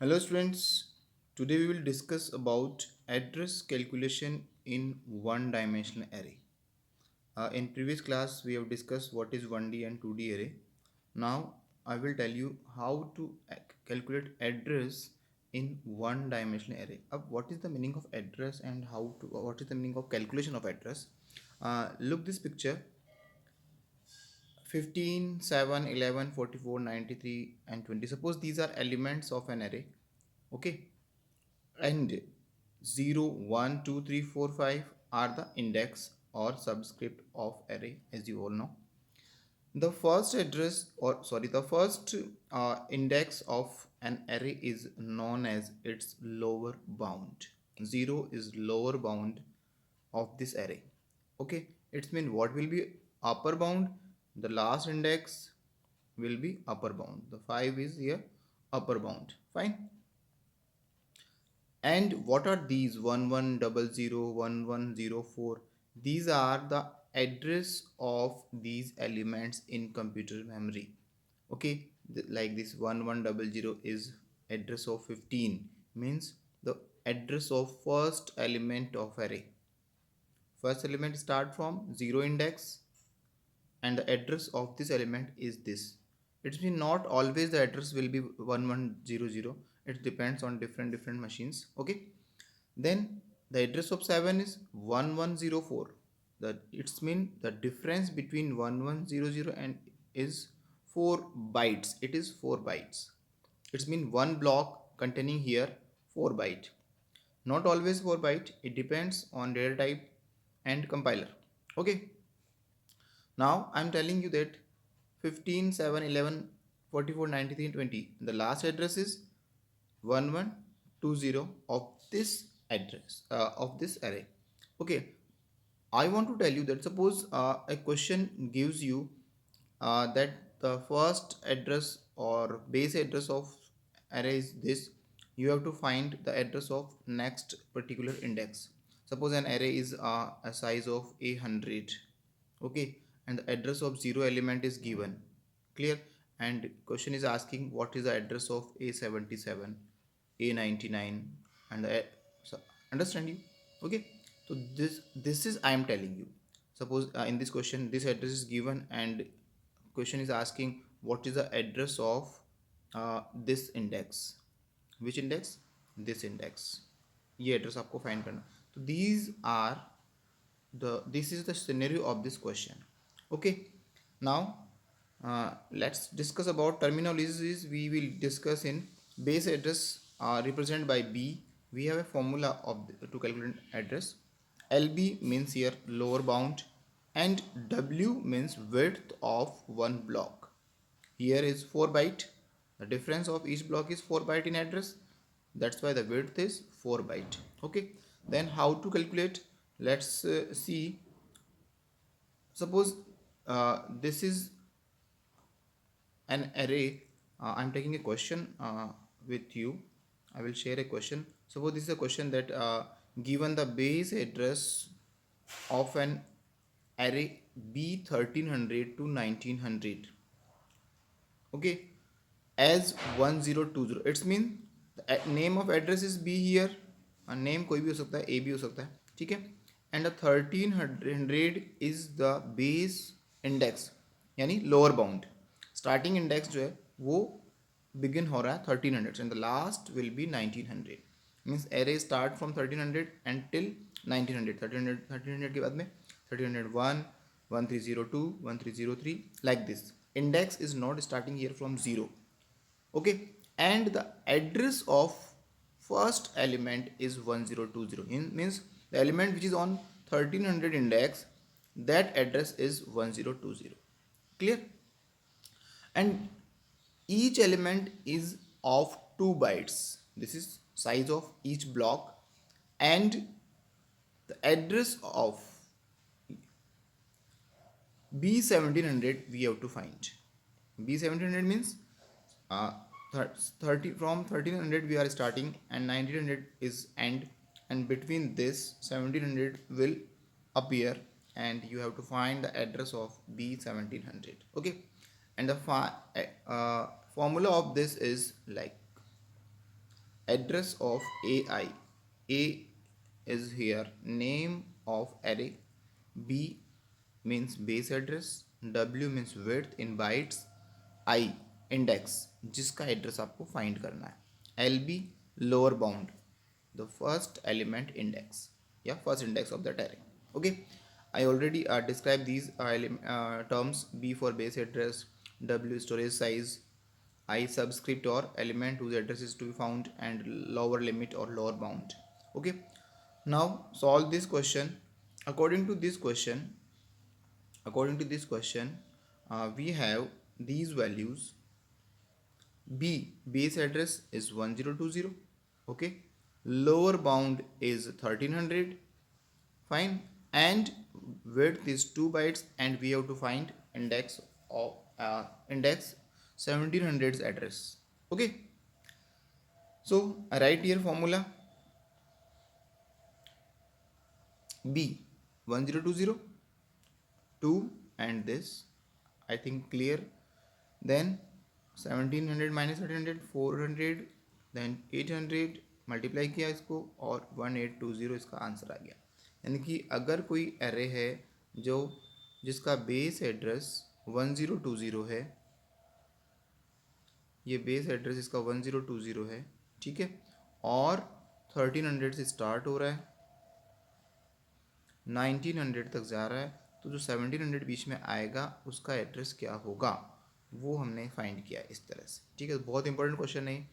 Hello students, today we will discuss about address calculation in one-dimensional array. In previous class we have discussed what is 1D and 2D array. Now I will tell you how to calculate address in one-dimensional array. What is the meaning of address and what is the meaning of calculation of address? Look this picture. 15, 7, 11, 44, 93, and 20. Suppose these are elements of an array. Okay, and 0, 1, 2, 3, 4, 5 are the index or subscript of array, as you all know. The first address, or sorry, the first index of an array is known as its lower bound. 0 is lower bound of this array. Okay, it's mean what will be upper bound? The last index will be upper bound. The 5 is here upper bound. Fine. And what are these 1100 1104? These are the address of these elements in computer memory. Okay, like this 1100 is address of 15, means the address of first element of array. First element start from 0 index and the address of this element is this. It means not always the address will be 1100. It depends on different machines. Okay, then the address of 7 is 1104. That it's mean the difference between 1100 and is 4 bytes. It is 4 bytes. It's mean one block containing here 4 byte. Not always 4 byte. It depends on data type and compiler. Okay. Now I'm telling you that 15, 7, 11, 44, 93, 20. The last address is 1120 of this address of this array. Okay, I want to tell you that suppose a question gives you that the first address or base address of array is this. You have to find the address of next particular index. Suppose an array is a size of 100. Okay, and the address of 0 element is given. Clear? And question is asking what is the address of A77, A99, and so understand you? Okay, so this is I am telling you. Suppose in this question this address is given and question is asking what is the address of this index. Which index? This index. ये address आपको find करना. So these are this is the scenario of this question. Okay, now let's discuss about terminologies. We will discuss in base address represented by b. We have a formula of to calculate address. LB means here lower bound and W means width of one block. Here is 4 byte. The difference of each block is 4 byte in address. That's why the width is 4 byte. Okay, then how to calculate? Let's see. Suppose this is an array. I'm taking a question with you. I will share a question. Suppose this is a question that given the base address of an array B1300 to 1900. Okay, as 1020. It's mean the name of address is B here. A name कोई भी हो सकता है, A भी हो सकता है, ठीक है. And the 1300 is the base index, यानी lower bound. Starting index जो है वो begin हो रहा है 1300 and the last will be 1900. Means array start from 1300 until 1900. 1300 के बाद में 1301, 1302, 1303 like this. Index is not starting here from 0. Okay, and the address of first element is 1020. Means the element which is on 1300 index, that address is 1020. Clear? And each element is of 2 bytes. This is size of each block, and the address of B1700 we have to find. B1700 means uh, 30 from 1300 we are starting and 1900 is end, and between this 1700 will appear and you have to find the address of B1700. Okay, and the formula of this is like address of AI. A is here name of array. B means base address. W means width in bytes. I index जिसका address आपको find करना है. LB lower bound, the first element index, yeah, first index of that array. Okay, I already described these terms. B for base address, W storage size, I subscript or element whose address is to be found, and lower limit or lower bound. Okay, now solve this question. According to this question, according to this question, we have these values. B base address is 1020. Okay, lower bound is 1300. Fine, and width is 2 bytes, and we have to find index of index 1700's address. Okay, so I write here formula. B 1020, 2, and this, I think clear. Then 1700 minus 1300, 400, then 800 multiply किया इसको और 1820 इसका answer आ गया. यानी कि अगर कोई array है जो जिसका बेस एड्रेस 1020 है, ये बेस एड्रेस इसका 1020 है, ठीक है, और 1300 से स्टार्ट हो रहा है, 1900 तक जा रहा है, तो जो 1700 बीच में आएगा उसका एड्रेस क्या होगा वो हमने फाइंड किया इस तरह से. ठीक है, बहुत इंपॉर्टेंट क्वेश्चन है,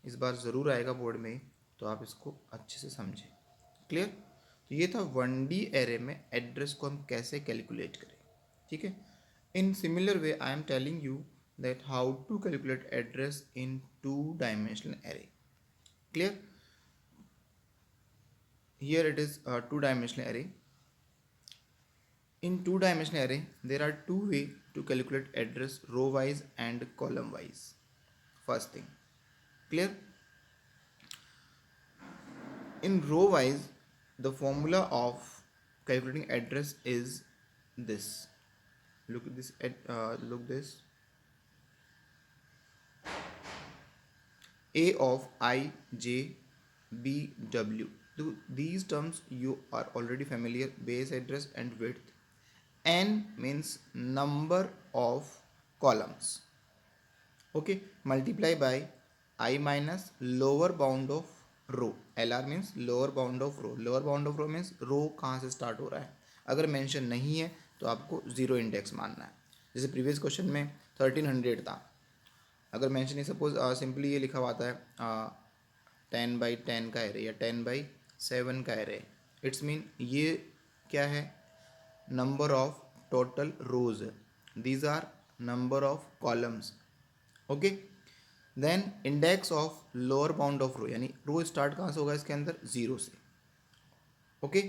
इस बार ज़रूर आएगा बोर्ड में, तो आप इसको अच्छे से समझें. क्लियर. तो ये था 1D एरे में एड्रेस को हम कैसे कैलकुलेट करें. ठीक है. In similar way I am telling you that how to calculate address in 2-dimensional array. Clear. Here it is 2-dimensional array. In 2-dimensional array, there are two ways to calculate address: row wise and column wise. First thing, clear? In row wise, the formula of calculating address is this. Look at this. Look this. A of I, J, B, W. These terms you are already familiar. Base address and width. N means number of columns. Okay, multiply by I minus lower bound of row. LR means lower bound of row. Lower bound of row means row कहाँ से start हो रहा है. अगर mention नहीं है तो आपको जीरो इंडेक्स मानना है. जैसे प्रीवियस क्वेश्चन में 1300 था, अगर मेंशन नहीं, सपोज सिंपली ये लिखा हुआ आता है 10/10 का एरे या 10/7 का एरे. इट्स मीन ये क्या है, number of total rows. These are number of columns. Okay, then index of lower bound of row, यानी रो स्टार्ट कहाँ से होगा इसके अंदर, जीरो से. ओके,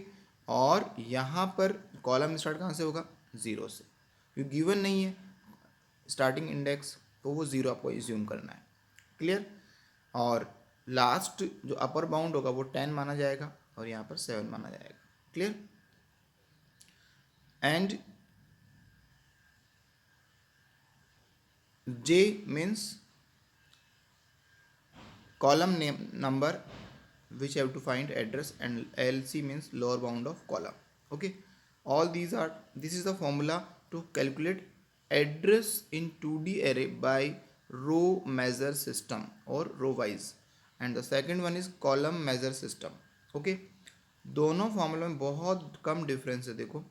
और यहाँ पर कॉलम स्टार्ट कहाँ से होगा, जीरो से. क्योंकि गिवन नहीं है स्टार्टिंग इंडेक्स, तो वो जीरो आपको एज्यूम करना है. क्लियर. और लास्ट जो अपर बाउंड होगा वो 10 माना जाएगा और यहाँ पर 7 माना जाएगा. Clear. And J means column name number which I have to find address, and LC means lower bound of column. Okay, all these are, this is the formula to calculate address in 2D array by row measure system or row wise, and the second one is column measure system. Okay, दोनों formula में बहुत कम difference है. देखो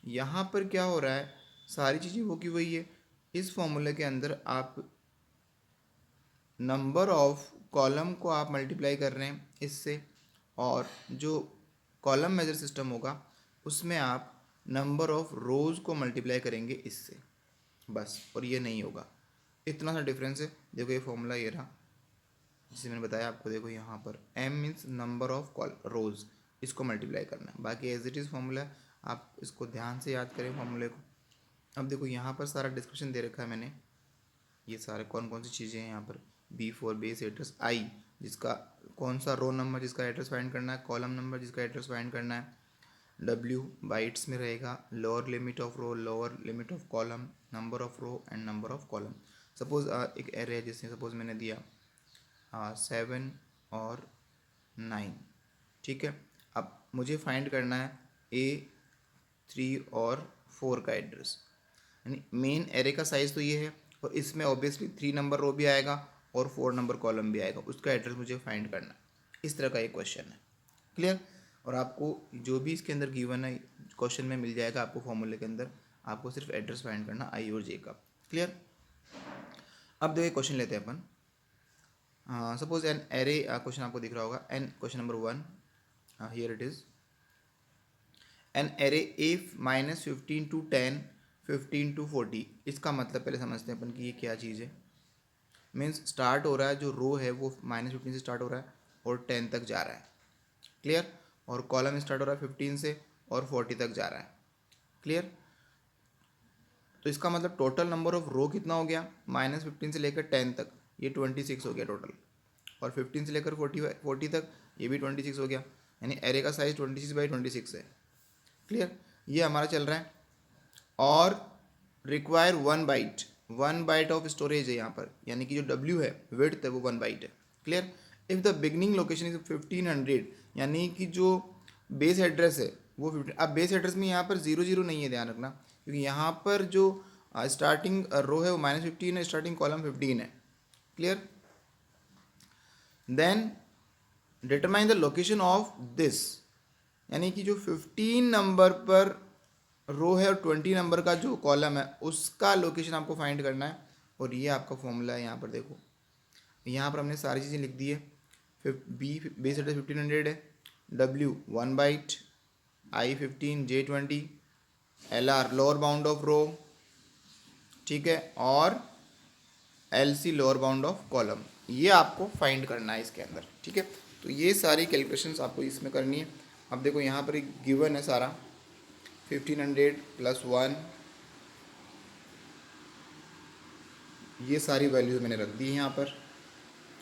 यहाँ पर क्या हो रहा है, सारी चीज़ें वो की वही है. इस फॉर्मूले के अंदर आप नंबर ऑफ कॉलम को आप मल्टीप्लाई कर रहे हैं इससे, और जो कॉलम मेजर सिस्टम होगा उसमें आप नंबर ऑफ रोज़ को मल्टीप्लाई करेंगे इससे, बस. और ये नहीं होगा, इतना सा डिफरेंस है. देखो ये फॉर्मूला ये रहा जिसे मैंने बताया आपको. देखो यहाँ पर m means number of rows, इसको मल्टीप्लाई करना है. बाकी एज इट इज़ फॉर्मूला, आप इसको ध्यान से याद करें फॉर्मूले को. अब देखो यहाँ पर सारा डिस्क्रिप्शन दे रखा है मैंने, ये सारे कौन कौन सी चीज़ें हैं यहाँ पर. B for base address, I जिसका कौन सा रो नंबर जिसका एड्रेस फाइंड करना है, कॉलम नंबर जिसका एड्रेस फाइंड करना है, W बाइट्स में रहेगा, lower limit of row, lower limit of column, number of row and number of column. Suppose एक एरे है, जैसे सपोज मैंने दिया 7 और 9। ठीक है, अब मुझे फाइंड करना है A3 और 4 का एड्रेस, यानी मेन एरे का साइज़ तो ये है और इसमें ऑब्वियसली 3 नंबर रो भी आएगा और 4 नंबर कॉलम भी आएगा, उसका एड्रेस मुझे फाइंड करना है। इस तरह का एक क्वेश्चन है, क्लियर। और आपको जो भी इसके अंदर गिवन है क्वेश्चन में मिल जाएगा आपको फॉर्मूले के अंदर, आपको सिर्फ एड्रेस फाइंड करना आई और जे का, क्लियर। अब देखिए क्वेश्चन लेते हैं अपन। सपोज एन एरे, क्वेश्चन आपको दिख रहा होगा, an question number 1, here it is an array A -15 to 10, 15 to 40। इसका मतलब पहले समझते हैं अपन कि ये क्या चीज़ है। मीन्स स्टार्ट हो रहा है, जो रो है वो -15 से स्टार्ट हो रहा है और 10 तक जा रहा है, क्लियर। और कॉलम स्टार्ट हो रहा है 15 से और 40 तक जा रहा है, क्लियर। तो इसका मतलब टोटल नंबर ऑफ रो कितना हो गया, -15 से लेकर 10 तक ये 26 हो गया टोटल, और 15 से लेकर 40 तक ये भी 26 हो गया, यानी एरे का साइज 26/26 है, क्लियर। ये हमारा चल रहा है और रिक्वायर 1 बाइट ऑफ स्टोरेज है यहाँ पर, यानी कि जो W है, विड्थ है, वो 1 बाइट है, clear. If the beginning location is 1500, यानी कि जो बेस एड्रेस है वो 15। अब बेस एड्रेस में यहाँ पर 00 नहीं है, ध्यान रखना, क्योंकि यहाँ पर जो स्टार्टिंग रो है वो -15 है, स्टार्टिंग कॉलम 15 है, clear. Then determine the location of this, यानी कि जो 15 नंबर पर रो है और 20 नंबर का जो कॉलम है उसका लोकेशन आपको फाइंड करना है। और ये आपका फॉर्मूला है, यहाँ पर देखो, यहाँ पर हमने सारी चीज़ें लिख दी है। बी बेस एड्रेस 1500 है, W 1 byte, I 15, J 20, LR lower bound of row, ठीक है, और LC lower bound of column, ये आपको फाइंड करना है इसके अंदर, ठीक है। तो ये सारी कैलकुलेशंस आपको इसमें करनी है। अब देखो यहाँ पर एक गिवन है सारा, 1500 + 1, ये सारी वैल्यूज मैंने रख दी है यहाँ पर,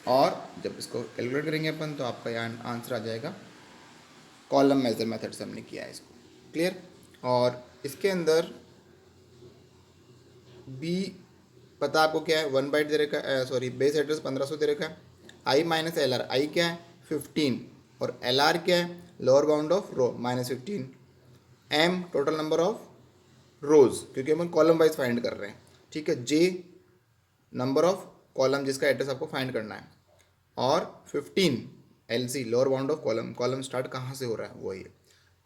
और जब इसको कैलकुलेट करेंगे अपन तो आपका यहाँ आंसर आ जाएगा। कॉलम मेजर मेथड से हमने किया है इसको, क्लियर। और इसके अंदर बी पता आपको क्या है, 1 बाइट दे रखा है, सॉरी बेस एड्रेस 1500 दे रखा है। I - LR, आई क्या है 15, और LR क्या है lower bound of row -15, M total number of rows, क्योंकि हम कॉलम वाइज फाइंड कर रहे हैं, ठीक है। J नंबर ऑफ कॉलम जिसका एड्रेस आपको फाइंड करना है, और 15 LC lower bound of column, column start कहाँ से हो रहा है वही है।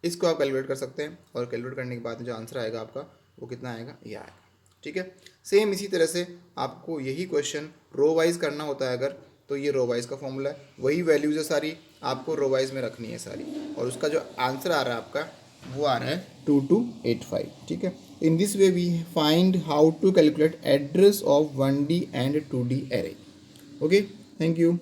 इसको आप कैलकुलेट कर सकते हैं, और कैलकुलेट करने के बाद जो आंसर आएगा आपका वो कितना आएगा, ये आएगा, ठीक है। सेम इसी तरह से आपको यही क्वेश्चन रो वाइज करना होता है अगर, तो ये रो वाइज का फॉर्मूला है, वही वैल्यूज है सारी आपको रो वाइज में रखनी है सारी, और उसका जो आंसर आ रहा है आपका वो आ रहा है 2285, ठीक है। In this way we find how to calculate address of 1D and 2D array. Okay, thank you.